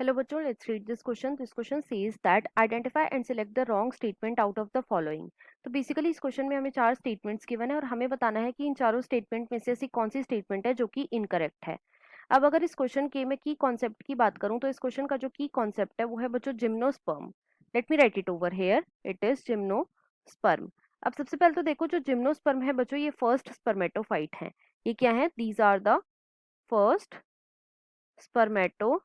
Hello बच्चों, let's read this question. This question says that identify and select the wrong statement out of the following. तो basically इस question में हमें चार statements given है और हमें बताना है कि इन चारों स्टेटमेंट में से ऐसी कौन सी स्टेटमेंट है जो कि इनकरेक्ट है। अब अगर इस क्वेश्चन के मैं की कॉन्सेप्ट की बात करूं तो इस क्वेश्चन का जो की कॉन्सेप्ट है वो है बच्चों gymnosperm. Let me right it over here, it is gymnosperm. अब सबसे पहले तो देखो जो जिम्नोस्पर्म है बच्चों ये फर्स्ट स्पर्मेटोफाइट है। ये क्या है? These are the first स्पर्मेटो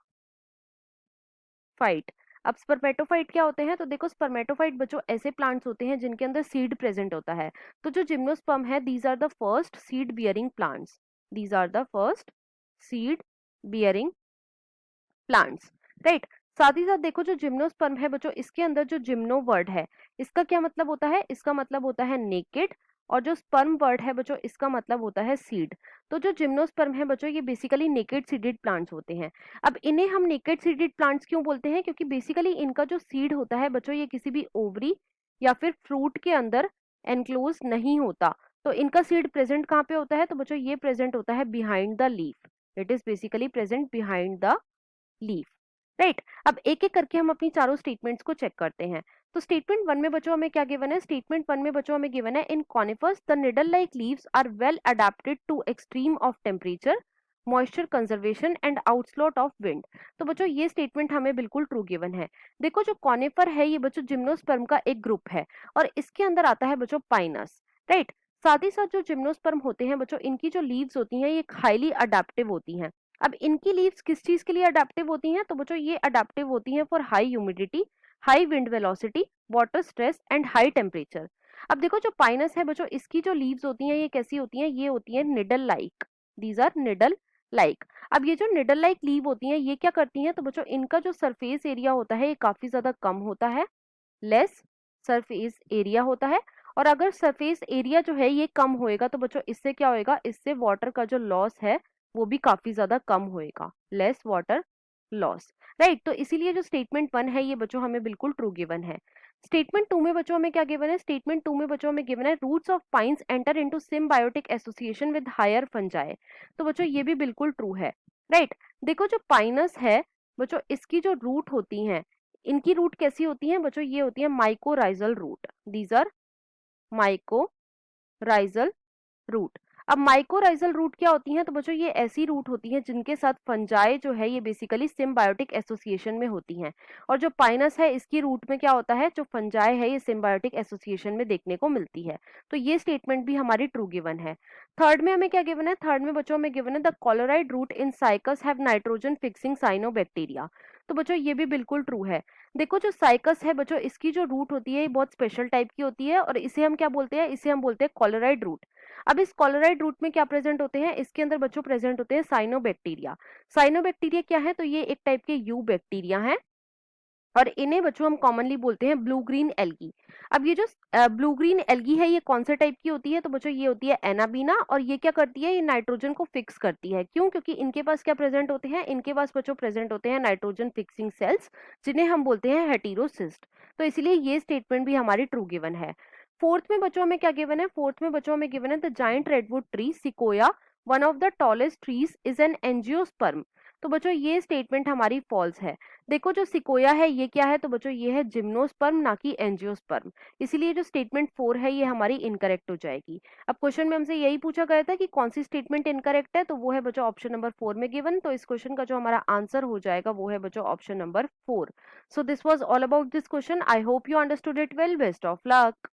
fight. अब स्पर्मेटोफाइट क्या होते हैं? तो देखो स्पर्मेटोफाइट बच्चों ऐसे प्लांट्स होते हैं जिनके अंदर सीड प्रेजेंट होता है। तो जो जिम्नोस्पर्म है these are the first seed bearing plants. These are the first seed bearing plants, right. साथ ही साथ देखो जो जिम्नोस्पर्म है बच्चों इसके अंदर जो जिम्नो वर्ड है इसका क्या मतलब होता है? इसका मतलब होता है नेकेड। और जो स्पर्म वर्ड है बच्चों इसका मतलब होता है सीड। तो जो जिम्नोस्पर्म है बच्चों ये बेसिकली नेकेड सीडेड प्लांट्स होते हैं। अब इन्हें हम नेकेड सीडेड प्लांट्स क्यों बोलते हैं? क्योंकि बेसिकली इनका जो सीड होता है बच्चों ये किसी भी ओवरी या फिर फ्रूट के अंदर एनक्लोज नहीं होता। तो इनका सीड प्रेजेंट कहाँ पे होता है? तो बच्चों ये प्रेजेंट होता है behind the leaf. It is basically present behind the leaf, right. अब एक एक करके हम अपनी चारों स्टेटमेंट्स को चेक करते हैं। तो स्टेटमेंट वन में बच्चों हमें क्या गिवन है? स्टेटमेंट वन में बच्चों हमें गिवन है in conifers the needle like leaves are well adapted to extreme of temperature, moisture conservation and onslaught of wind. तो बच्चों ये स्टेटमेंट हमें बिल्कुल ट्रू गिवन है। देखो जो कॉनिफर है ये बच्चों जिम्नोस्पर्म का एक ग्रुप है और इसके अंदर आता है बच्चों पाइनस, राइट। साथ ही साथ जो जिम्नोस्पर्म होते हैं बच्चों इनकी जो लीव्स होती हैं ये हाईली अडेप्टिव होती हैं। अब इनकी लीव्स किस चीज के लिए अडेप्टिव होती हैं? तो बच्चों ये अडेप्टिव होती हैं for high humidity, high wind velocity, water stress and high temperature. अब देखो जो पाइनस है बच्चों इसकी जो लीव्स होती हैं ये कैसी होती हैं? ये होती हैं needle like. These are needle like. अब ये जो निडल लाइक लीव होती हैं ये क्या करती हैं? तो बच्चों इनका जो सरफेस एरिया होता है ये काफी ज्यादा कम होता है, लेस सरफेस एरिया होता है। और अगर सरफेस एरिया जो है ये कम होएगा तो बच्चों इससे क्या होएगा? इससे वाटर का जो लॉस है वो भी काफी ज्यादा कम होएगा, लेस वाटर लॉस, राइट। तो इसीलिए जो स्टेटमेंट वन है ये बच्चों हमें बिल्कुल ट्रू गिवन है। स्टेटमेंट टू में बच्चों हमें क्या गिवन है? स्टेटमेंट टू में बच्चों हमें गिवन है roots of pines enter into symbiotic association with higher fungi. तो बच्चों ये भी बिल्कुल ट्रू है, राइट। देखो जो पाइनस है बच्चों इसकी जो रूट होती हैं इनकी रूट कैसी होती है बच्चों? ये होती है mycorrhizal root. These are mycorrhizal root. अब माइकोराइजल रूट क्या होती हैं? तो बच्चों ये ऐसी रूट होती हैं जिनके साथ फंजाई जो है ये बेसिकली सिम्बायोटिक एसोसिएशन में होती हैं। और जो पाइनस है इसकी रूट में क्या होता है? जो फंजाई है ये सिम्बायोटिक एसोसिएशन में देखने को मिलती है। तो ये स्टेटमेंट भी हमारी ट्रू गिवन है। थर्ड में हमें क्या गिवन है? थर्ड में बच्चों हमें गिवन है the coralloid root in cycas have nitrogen fixing cyanobacteria. तो बच्चों ये भी बिल्कुल ट्रू है। देखो जो साइकस है बच्चों इसकी जो रूट होती है ये बहुत स्पेशल टाइप की होती है और इसे हम क्या बोलते हैं? इसे हम बोलते हैं कॉलोराइड रूट। अब इस कॉलोराइड रूट में क्या प्रेजेंट होते हैं? इसके अंदर बच्चों प्रेजेंट होते हैं साइनोबैक्टीरिया। साइनोबैक्टीरिया क्या है? तो ये एक टाइप के यू बैक्टीरिया हैं और इन्हें बच्चों हम कॉमनली बोलते हैं ब्लू ग्रीन एल्गी। अब ये जो ब्लू ग्रीन एल्गी है ये कौन से टाइप की होती है? तो बच्चों ये होती है एनाबीना और ये क्या करती है? ये नाइट्रोजन को फिक्स करती है। क्यों? क्योंकि इनके पास क्या प्रेजेंट होते हैं? इनके पास बच्चों प्रेजेंट होते हैं नाइट्रोजन फिक्सिंग सेल्स जिन्हें हम बोलते हैं हेटेरोसिस्ट। तो इसलिए ये स्टेटमेंट भी हमारी ट्रू गिवन है। फोर्थ में बच्चों हमें क्या गिवन है? फोर्थ में बच्चों हमें गिवन है the giant redwood tree sequoia one of the tallest trees is an angiosperm. तो बच्चों ये स्टेटमेंट हमारी फॉल्स है। देखो जो सिकोया है ये क्या है? तो बच्चों ये है जिम्नोस्पर्म ना कि एंजियोस्पर्म। इसीलिए जो स्टेटमेंट 4 है ये हमारी इनकरेक्ट हो जाएगी। अब क्वेश्चन में हमसे यही पूछा गया था कि कौन सी स्टेटमेंट इनकरेक्ट है, तो वो है बच्चों ऑप्शन नंबर 4 में गिवन। तो इस क्वेश्चन का जो हमारा आंसर हो जाएगा वो है बच्चों option number 4। So this was all about this question. I hope you understood it well. Best of luck.